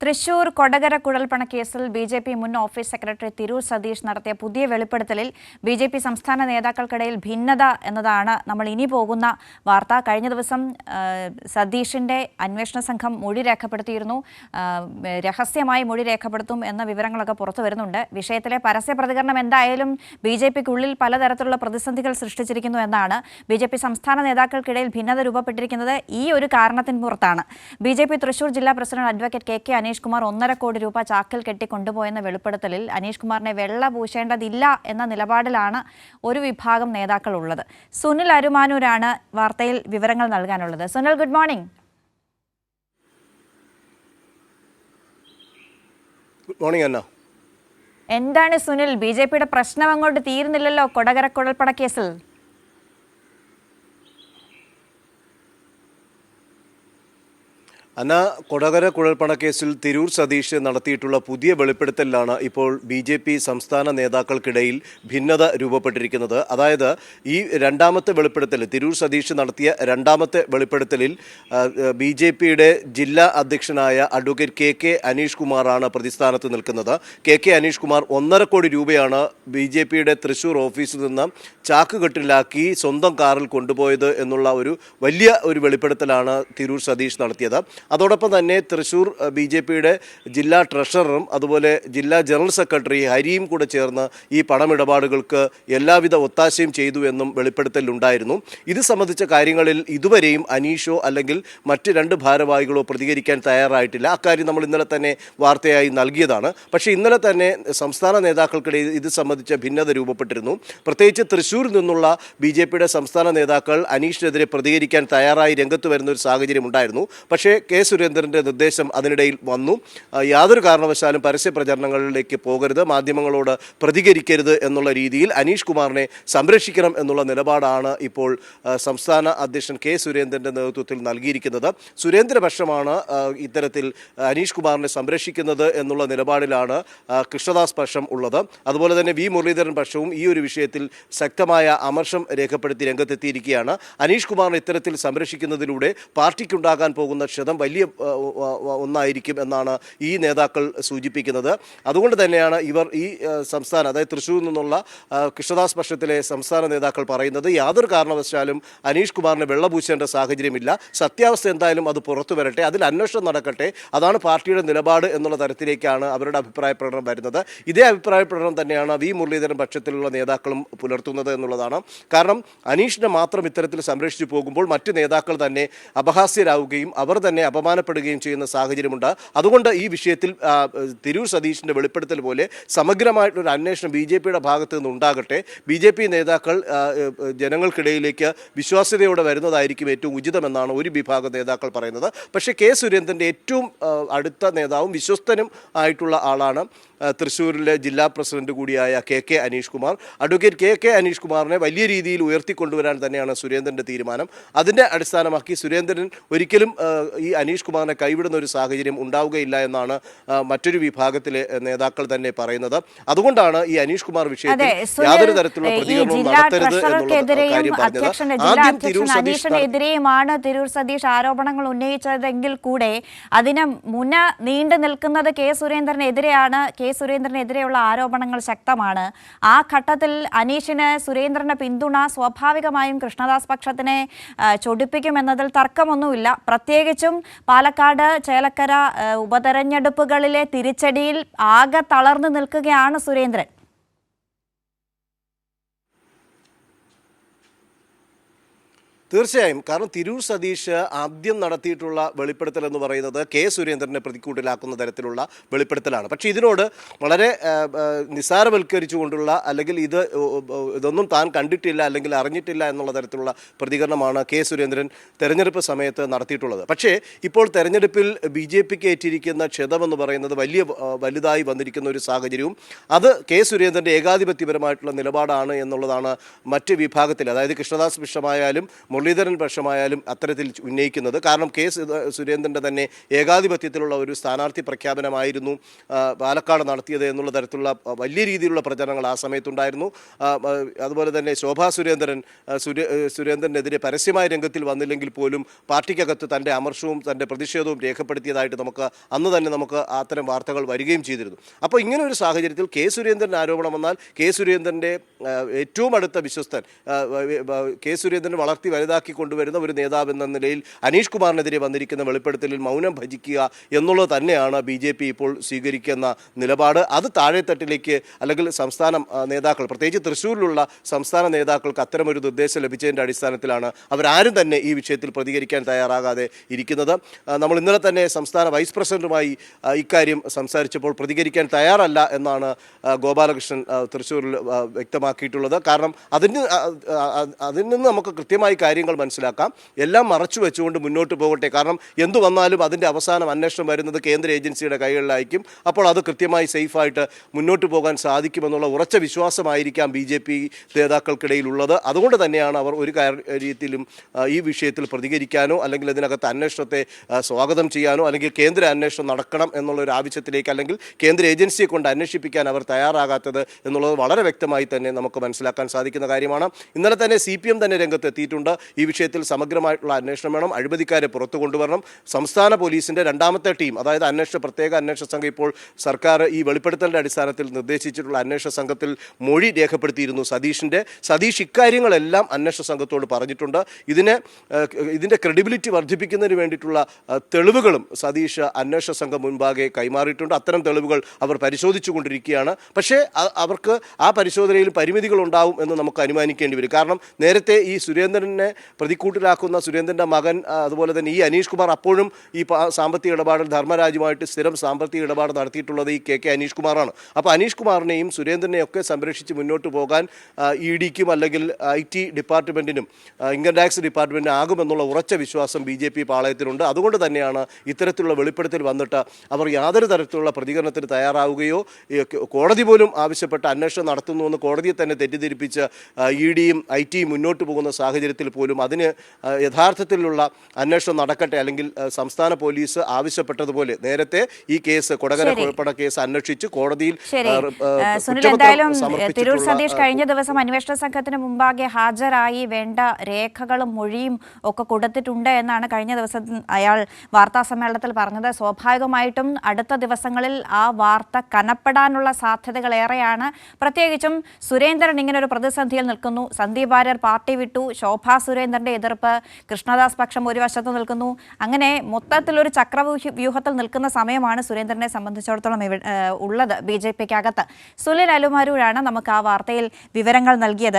തൃശൂർ കൊടകര കുഴൽപ്പണ കേസിൽ ബി.ജെ.പി. മുൻ office secretary Tirur Satheesh നടത്തിയ പുതിയ വെളിപ്പെടുത്തലിൽ ബി.ജെ.പി. സംസ്ഥാന നേതാക്കൾക്കിടയിൽ ഭിന്നത എന്നതാണ് നമ്മൾ ഇനി പോകുന്ന വാർത്ത. കഴിഞ്ഞ ദിവസം സതീഷിന്റെ അന്വേഷണ സംഘം മൊഴി രേഖപ്പെടുത്തിയിരുന്നു. രഹസ്യമായി മൊഴി രേഖപ്പെടുത്തും എന്ന വിവരങ്ങളൊക്കെ പുറത്തു വരുന്നുണ്ട്. വിഷയത്തിലെ പരസ്യ പ്രതികരണം എന്തായാലും ബി.ജെ.പിക്കുള്ളിൽ പലതരത്തിലുള്ള പ്രതിസന്ധികൾ സൃഷ്ടിച്ചിരിക്കുന്നു എന്നാണ്. ബി.ജെ.പി. സംസ്ഥാന നേതാക്കൾക്കിടയിൽ ഭിന്നത രൂപപ്പെട്ടിരിക്കുന്നത് ഈ ഒരു കാരണത്തിന് പുറത്താണ്. ബി.ജെ.പി. തൃശൂർ ജില്ലാ president advocate K Aneesh Kumar 1.5 കോടി രൂപ ചാക്കിൽ കെട്ടിക്കൊണ്ടുപോയെന്ന വെളിപ്പെടുത്തലിൽ അനീഷ് കുമാറിനെ വെള്ള പൂശേണ്ടതില്ല എന്ന നിലപാടിലാണ് ഒരു വിഭാഗം നേതാക്കൾ ഉള്ളത്. സുനിൽ അരുമാനൂരാണ് വാർത്തയിൽ വിവരങ്ങൾ നൽകാനുള്ളത്. Sunil, good morning. Good morning Anna. എന്താണ് സുനിൽ, ബി.ജെ.പിയുടെ പ്രശ്നം അങ്ങോട്ട് തീരുന്നില്ലല്ലോ കൊടകര കുഴൽപ്പണ കേസിൽ? അന്ന, കൊടകര കുഴൽപ്പണക്കേസിൽ തിരൂർ സതീഷ് നടത്തിയിട്ടുള്ള പുതിയ വെളിപ്പെടുത്തലിലാണ് ഇപ്പോൾ ബി.ജെ.പി. സംസ്ഥാന നേതാക്കൾക്കിടയിൽ ഭിന്നത രൂപപ്പെട്ടിരിക്കുന്നത്. അതായത് ഈ രണ്ടാമത്തെ വെളിപ്പെടുത്തൽ, തിരൂർ സതീഷ് നടത്തിയ രണ്ടാമത്തെ വെളിപ്പെടുത്തലിൽ ബി.ജെ.പിയുടെ ജില്ലാ അധ്യക്ഷനായ അഡ്വക്കേറ്റ് കെ അനീഷ് കുമാറാണ് പ്രതിസ്ഥാനത്ത് നിൽക്കുന്നത്. കെ അനീഷ് കുമാർ 1.5 കോടി രൂപയാണ് ബി.ജെ.പിയുടെ തൃശൂർ ഓഫീസിൽ നിന്ന് ചാക്കുകെട്ടിലാക്കി സ്വന്തം കാറിൽ കൊണ്ടുപോയത് എന്നുള്ള വലിയ ഒരു വെളിപ്പെടുത്തലാണ് തിരൂർ സതീഷ് നടത്തിയത്. അതോടൊപ്പം തന്നെ തൃശൂർ ബി.ജെ.പിയുടെ ജില്ലാ ട്രഷററും അതുപോലെ ജില്ലാ ജനറൽ സെക്രട്ടറി ഹരിയും കൂടെ ചേർന്ന് ഈ പണമിടപാടുകൾക്ക് എല്ലാവിധ ഒത്താശയും ചെയ്തു എന്നും വെളിപ്പെടുത്തലുണ്ടായിരുന്നു. ഇത് സംബന്ധിച്ച കാര്യങ്ങളിൽ ഇതുവരെയും അനീഷോ അല്ലെങ്കിൽ മറ്റ് 2 ഭാരവാഹികളോ പ്രതികരിക്കാൻ തയ്യാറായിട്ടില്ല. അക്കാര്യം നമ്മൾ ഇന്നലെ തന്നെ വാർത്തയായി നൽകിയതാണ്. പക്ഷേ ഇന്നലെ തന്നെ സംസ്ഥാന നേതാക്കൾക്കിടയിൽ ഇത് സംബന്ധിച്ച ഭിന്നത രൂപപ്പെട്ടിരുന്നു. പ്രത്യേകിച്ച് തൃശ്ശൂരിൽ നിന്നുള്ള ബി.ജെ.പിയുടെ സംസ്ഥാന നേതാക്കൾ അനീഷിനെതിരെ പ്രതികരിക്കാൻ തയ്യാറായി രംഗത്ത് വരുന്ന ഒരു സാഹചര്യം ഉണ്ടായിരുന്നു. പക്ഷേ കെ സുരേന്ദ്രൻ്റെ നിർദ്ദേശം അതിനിടയിൽ വന്നു. യാതൊരു കാരണവശാലും പരസ്യ പ്രചരണങ്ങളിലേക്ക് പോകരുത്, മാധ്യമങ്ങളോട് പ്രതികരിക്കരുത് എന്നുള്ള രീതിയിൽ അനീഷ് കുമാറിനെ സംരക്ഷിക്കണം എന്നുള്ള നിലപാടാണ് ഇപ്പോൾ സംസ്ഥാന അധ്യക്ഷൻ കെ സുരേന്ദ്രൻ്റെ നേതൃത്വത്തിൽ നൽകിയിരിക്കുന്നത്. സുരേന്ദ്രപക്ഷമാണ് ഇത്തരത്തിൽ അനീഷ് കുമാറിനെ സംരക്ഷിക്കുന്നത് എന്നുള്ള നിലപാടിലാണ് കൃഷ്ണദാസ് പക്ഷം ഉള്ളത്. അതുപോലെ തന്നെ വി മുരളീധരൻ പക്ഷവും ഈ ഒരു വിഷയത്തിൽ ശക്തമായ അമർഷം രേഖപ്പെടുത്തി രംഗത്തെത്തിയിരിക്കുകയാണ്. അനീഷ് കുമാറിനെ ഇത്തരത്തിൽ സംരക്ഷിക്കുന്നതിലൂടെ പാർട്ടിക്കുണ്ടാകാൻ പോകുന്ന ക്ഷതം വലിയ ഒന്നായിരിക്കും എന്നാണ് ഈ നേതാക്കൾ സൂചിപ്പിക്കുന്നത്. അതുകൊണ്ട് തന്നെയാണ് ഇവർ ഈ സംസ്ഥാന, അതായത് തൃശ്ശൂരിൽ നിന്നുള്ള കൃഷ്ണദാസ് പക്ഷത്തിലെ സംസ്ഥാന നേതാക്കൾ പറയുന്നത് യാതൊരു കാരണവശാലും അനീഷ് കുമാറിനെ വെള്ളപൂശേണ്ട സാഹചര്യമില്ല, സത്യാവസ്ഥ എന്തായാലും അത് പുറത്തു വരട്ടെ, അതിൽ അന്വേഷണം നടക്കട്ടെ, അതാണ് പാർട്ടിയുടെ നിലപാട് എന്നുള്ള തരത്തിലേക്കാണ് അവരുടെ അഭിപ്രായ പ്രകടനം വരുന്നത്. ഇതേ അഭിപ്രായ പ്രകടനം തന്നെയാണ് വി മുരളീധരൻ പക്ഷത്തിലുള്ള നേതാക്കളും പുലർത്തുന്നത് എന്നുള്ളതാണ്. കാരണം അനീഷിനെ മാത്രം ഇത്തരത്തിൽ സംരക്ഷിച്ചു പോകുമ്പോൾ മറ്റു നേതാക്കൾ തന്നെ അപഹാസ്യരാവുകയും അവർ തന്നെ അപമാനപ്പെടുകയും ചെയ്യുന്ന സാഹചര്യമുണ്ട്. അതുകൊണ്ട് ഈ വിഷയത്തിൽ തിരൂർ സതീഷിൻ്റെ വെളിപ്പെടുത്തൽ പോലെ സമഗ്രമായിട്ടൊരു അന്വേഷണം ബി.ജെ.പിയുടെ ഭാഗത്തു നിന്ന് ഉണ്ടാകട്ടെ. ബി.ജെ.പി. നേതാക്കൾ ജനങ്ങൾക്കിടയിലേക്ക് വിശ്വാസ്യതയോടെ വരുന്നതായിരിക്കും ഏറ്റവും ഉചിതമെന്നാണ് ഒരു വിഭാഗം നേതാക്കൾ പറയുന്നത്. പക്ഷേ കെ സുരേന്ദ്രൻ്റെ ഏറ്റവും അടുത്ത നേതാവും വിശ്വസ്തനും ആയിട്ടുള്ള ആളാണ് തൃശ്ശൂരിലെ ജില്ലാ പ്രസിഡന്റ് കൂടിയായ K Aneesh Kumar. Advocate K Aneesh കുമാറിനെ വലിയ രീതിയിൽ ഉയർത്തിക്കൊണ്ടുവരാൻ തന്നെയാണ് സുരേന്ദ്രൻ്റെ തീരുമാനം. അതിൻ്റെ അടിസ്ഥാനമാക്കി സുരേന്ദ്രൻ ഒരിക്കലും ഈ അനീഷ് കുമാറിനെ കൈവിടുന്ന ഒരു സാഹചര്യം ഉണ്ടാവുകയില്ല എന്നാണ് മറ്റൊരു വിഭാഗത്തിലെ നേതാക്കൾ തന്നെ പറയുന്നത്. അതുകൊണ്ടാണ് ഈ അനീഷ് കുമാർ വിഷയത്തിൽ യാതൊരു തരത്തിലുള്ള പ്രതികരണവും നടത്തരുത് എന്നുള്ള കാര്യം പറഞ്ഞത്. ആദ്യം അനീഷിനെതിരെയുമാണ് തിരൂർ സതീഷ് ആരോപണങ്ങൾ ഉന്നയിച്ചതെങ്കിൽ കൂടെ അതിന് നീണ്ടു നിൽക്കുന്നത് കെ സുരേന്ദ്രനെതിരെയാണ്. കെ സുരേന്ദ്രനെതിരെയുള്ള ആരോപണങ്ങൾ ശക്തമാണ്. ആ ഘട്ടത്തിൽ അനീഷിന് സുരേന്ദ്രന്റെ പിന്തുണ സ്വാഭാവികമായും കൃഷ്ണദാസ് പക്ഷത്തിനെ ചൊടിപ്പിക്കുമെന്നതിൽ തർക്കമൊന്നുമില്ല. പ്രത്യേകിച്ചും പാലക്കാട് ചേലക്കര ഉപതെരഞ്ഞെടുപ്പുകളിലെ തിരിച്ചടിയിൽ ആകെ തളർന്നു നിൽക്കുകയാണ് സുരേന്ദ്രൻ. തീർച്ചയായും. കാരണം തിരൂർ സതീഷ് ആദ്യം നടത്തിയിട്ടുള്ള വെളിപ്പെടുത്തൽ എന്ന് പറയുന്നത് കെ സുരേന്ദ്രനെ പ്രതിക്കൂട്ടിലാക്കുന്ന തരത്തിലുള്ള വെളിപ്പെടുത്തലാണ്. പക്ഷേ ഇതിനോട് വളരെ നിസ്സാരവൽക്കരിച്ചുകൊണ്ടുള്ള അല്ലെങ്കിൽ ഇതൊന്നും താൻ കണ്ടിട്ടില്ല അല്ലെങ്കിൽ അറിഞ്ഞിട്ടില്ല എന്നുള്ള തരത്തിലുള്ള പ്രതികരണമാണ് കെ സുരേന്ദ്രൻ തെരഞ്ഞെടുപ്പ് സമയത്ത് നടത്തിയിട്ടുള്ളത്. പക്ഷേ ഇപ്പോൾ തെരഞ്ഞെടുപ്പിൽ ബി.ജെ.പിക്ക് ഏറ്റിരിക്കുന്ന ക്ഷതമെന്ന് പറയുന്നത് വലുതായി വന്നിരിക്കുന്ന ഒരു സാഹചര്യവും അത് കെ സുരേന്ദ്രൻ്റെ ഏകാധിപത്യപരമായിട്ടുള്ള നിലപാടാണ് എന്നുള്ളതാണ് മറ്റ് വിഭാഗത്തിൽ, അതായത് കൃഷ്ണദാസ് പക്ഷമായാലും മുരളീധരൻ പക്ഷമായാലും അത്തരത്തിൽ ഉന്നയിക്കുന്നത്. കാരണം കെ സുരേന്ദ്രൻ്റെ തന്നെ ഏകാധിപത്യത്തിലുള്ള ഒരു സ്ഥാനാർത്ഥി പ്രഖ്യാപനമായിരുന്നു പാലക്കാട് നടത്തിയത് എന്നുള്ള തരത്തിലുള്ള വലിയ രീതിയിലുള്ള പ്രചരണങ്ങൾ ആ സമയത്തുണ്ടായിരുന്നു. അതുപോലെ തന്നെ ശോഭാ സുരേന്ദ്രനെതിരെ പരസ്യമായ രംഗത്തിൽ വന്നില്ലെങ്കിൽ പോലും പാർട്ടിക്കകത്ത് തൻ്റെ അമർഷവും തൻ്റെ പ്രതിഷേധവും രേഖപ്പെടുത്തിയതായിട്ട് അന്ന് തന്നെ നമുക്ക് അത്തരം വാർത്തകൾ വരികയും ചെയ്തിരുന്നു. അപ്പോൾ ഇങ്ങനെ ഒരു സാഹചര്യത്തിൽ കെ സുരേന്ദ്രൻ ആരോപണം വന്നാൽ കെ സുരേന്ദ്രൻ്റെ ഏറ്റവും അടുത്ത വിശ്വസ്തൻ, കെ സുരേന്ദ്രൻ വളർത്തി വലുതാക്കി കൊണ്ടുവരുന്ന ഒരു നേതാവ് എന്ന നിലയിൽ അനീഷ് കുമാറിനെതിരെ വന്നിരിക്കുന്ന വെളിപ്പെടുത്തലിൽ മൗനം ഭജിക്കുക എന്നുള്ളത് തന്നെയാണ് BJP ഇപ്പോൾ സ്വീകരിക്കുന്ന നിലപാട്. അത് താഴെത്തട്ടിലേക്ക് അല്ലെങ്കിൽ സംസ്ഥാന നേതാക്കൾ, പ്രത്യേകിച്ച് തൃശ്ശൂരിലുള്ള സംസ്ഥാന നേതാക്കൾക്ക് അത്തരമൊരു നിർദ്ദേശം ലഭിച്ചതിൻ്റെ അടിസ്ഥാനത്തിലാണ് അവരാരും തന്നെ ഈ വിഷയത്തിൽ പ്രതികരിക്കാൻ തയ്യാറാകാതെ ഇരിക്കുന്നത്. നമ്മൾ ഇന്നലെ തന്നെ സംസ്ഥാന വൈസ് പ്രസിഡന്റുമായി ഇക്കാര്യം സംസാരിച്ചപ്പോൾ പ്രതികരിക്കാൻ തയ്യാറല്ല എന്നാണ് ഗോപാലകൃഷ്ണൻ തൃശ്ശൂരിൽ വ്യക്തമാക്കിയിട്ടുള്ളത്. കാരണം അതിൽ നിന്ന് നമുക്ക് കൃത്യമായി കാര്യങ്ങൾ മനസ്സിലാക്കാം. എല്ലാം മറച്ചു വെച്ചുകൊണ്ട് മുന്നോട്ട് പോകട്ടെ. കാരണം എന്തു വന്നാലും അതിൻ്റെ അവസാനം അന്വേഷണം വരുന്നത് കേന്ദ്ര ഏജൻസിയുടെ കൈകളിലായിരിക്കും. അപ്പോൾ അത് കൃത്യമായി സേഫായിട്ട് മുന്നോട്ട് പോകാൻ സാധിക്കുമെന്നുള്ള ഉറച്ച വിശ്വാസമായിരിക്കാം BJP നേതാക്കൾക്കിടയിലുള്ളത്. അതുകൊണ്ട് തന്നെയാണ് അവർ ഒരു കാര്യത്തിലും ഈ വിഷയത്തിൽ പ്രതികരിക്കാനോ അല്ലെങ്കിൽ ഇതിനകത്ത് അന്വേഷണത്തെ സ്വാഗതം ചെയ്യാനോ അല്ലെങ്കിൽ കേന്ദ്ര അന്വേഷണം നടക്കണം എന്നുള്ളൊരു ആവശ്യത്തിലേക്ക് അല്ലെങ്കിൽ കേന്ദ്ര ഏജൻസിയെ കൊണ്ട് അന്വേഷിപ്പിക്കാൻ അവർ തയ്യാറാകാത്തത് എന്നുള്ളത് വളരെ വ്യക്തമായി തന്നെ നമുക്ക് മനസ്സിലാക്കാൻ സാധിക്കുന്ന കാര്യമാണ്. ഇന്നലെ തന്നെ CPM തന്നെ രംഗത്തെത്തിയിട്ടുണ്ട്. ഈ വിഷയത്തിൽ സമഗ്രമായിട്ടുള്ള അന്വേഷണം വേണം, അഴിമതിക്കാരെ പുറത്തു കൊണ്ടുവരണം. സംസ്ഥാന പോലീസിൻ്റെ രണ്ടാമത്തെ ടീം, അതായത് പ്രത്യേക അന്വേഷണ സംഘം, ഇപ്പോൾ സർക്കാർ ഈ വെളിപ്പെടുത്തലിൻ്റെ അടിസ്ഥാനത്തിൽ നിർദ്ദേശിച്ചിട്ടുള്ള അന്വേഷണ സംഘത്തിൽ മൊഴി രേഖപ്പെടുത്തിയിരുന്നു സതീഷ് ഇക്കാര്യങ്ങളെല്ലാം അന്വേഷണ സംഘത്തോട് പറഞ്ഞിട്ടുണ്ട്. ഇതിൻ്റെ ക്രെഡിബിലിറ്റി വർദ്ധിപ്പിക്കുന്നതിന് വേണ്ടിയിട്ടുള്ള തെളിവുകളും സതീഷ് അന്വേഷണ സംഘം മുൻപാകെ കൈമാറിയിട്ടുണ്ട്. അത്തരം തെളിവുകൾ അവർ പരിശോധിച്ചു കൊണ്ടിരിക്കുകയാണ്. പക്ഷേ അവർക്ക് ആ പരിശോധനയിൽ പരിമിതികൾ ഉണ്ടാവും എന്ന് നമുക്ക് അനുമാനിക്കേണ്ടി വരും. കാരണം നേരത്തെ ഈ സുരേന്ദ്രനെ പ്രതിക്കൂട്ടിലാക്കുന്ന സുരേന്ദ്രൻ്റെ മകൻ, അതുപോലെ തന്നെ ഈ അനീഷ് കുമാർ, അപ്പോഴും ഈ സാമ്പത്തിക ഇടപാടിൽ ധർമ്മരാജുമായിട്ട് സ്ഥിരം സാമ്പത്തിക ഇടപാട് നടത്തിയിട്ടുള്ളത് ഈ കെ അനീഷ് കുമാറാണ്. അപ്പോൾ അനീഷ് കുമാറിനെയും സുരേന്ദ്രനെയും ഒക്കെ സംരക്ഷിച്ച് മുന്നോട്ട് പോകാൻ EDക്കും അല്ലെങ്കിൽ IT ഡിപ്പാർട്ട്മെൻറ്റിനും ഇൻകം ടാക്സ് ഡിപ്പാർട്ട്മെൻറ്റിനും ആകുമെന്നുള്ള ഉറച്ച വിശ്വാസം BJP പാളയത്തിലുണ്ട്. അതുകൊണ്ട് തന്നെയാണ് ഇത്തരത്തിലുള്ള വെളിപ്പെടുത്തൽ വന്നിട്ട് അവർ യാതൊരു തരത്തിലുള്ള പ്രതികരണത്തിന് തയ്യാറാവുകയോ കോടതി പോലും ആവശ്യപ്പെട്ട അന്വേഷണം നടത്തുന്നുവെന്ന് കോടതിയെ തന്നെ തെറ്റിദ്ധരിപ്പിച്ച് EDയും ITയും മുന്നോട്ട് പോകുന്ന സാഹചര്യത്തിൽ പോലും അതിന് യഥാർത്ഥത്തിലുള്ള അന്വേഷണം നടക്കട്ടെ, അല്ലെങ്കിൽ സംസ്ഥാന പോലീസ് ആവശ്യപ്പെട്ടതുപോലെ നേരത്തെ ഈ കേസ് കൊടകര കുഴൽപ്പണ കേസ് അന്വേഷിച്ച് കോടതിയിൽ സുനിൽ, എന്തായാലും തിരൂർ സതീഷ് കഴിഞ്ഞ ദിവസം അന്വേഷണ സംഘത്തിന് മുമ്പാകെ ഹാജരായി വേണ്ട രേഖകളും മൊഴിയും ഒക്കെ കൊടുത്തിട്ടുണ്ട് എന്നാണ് കഴിഞ്ഞ ദിവസം അയാൾ വാർത്താ സമ്മേളനത്തിൽ പറഞ്ഞത്. സ്വാഭാവികമായിട്ടും അടുത്ത ദിവസങ്ങളിൽ ആ വാർത്ത കനപ്പെടാനുള്ള സാധ്യതകൾ ഏറെയാണ്. പ്രത്യേകിച്ചും സുരേന്ദ്രൻ ഇങ്ങനെ ഒരു പ്രതിസന്ധിയിൽ നിൽക്കുന്നു. സന്ദീപ് വാര്യർ പാർട്ടി വിട്ടു, ശോഭാ സുരേന്ദ്രന്റെ എതിർപ്പ്, കൃഷ്ണദാസ് പക്ഷം ഒരു വശത്ത് നിൽക്കുന്നു. അങ്ങനെ മൊത്തത്തിലൊരു ചക്രവ്യൂഹത്തിൽ നിൽക്കുന്ന സമയമാണ് സുരേന്ദ്രനെ സംബന്ധിച്ചിടത്തോളം ഉള്ളത് BJPക്കകത്ത്. സുനിൽ അലുമാരൂരാണ് നമുക്ക് ആ വാർത്തയിൽ വിവരങ്ങൾ നൽകിയത്.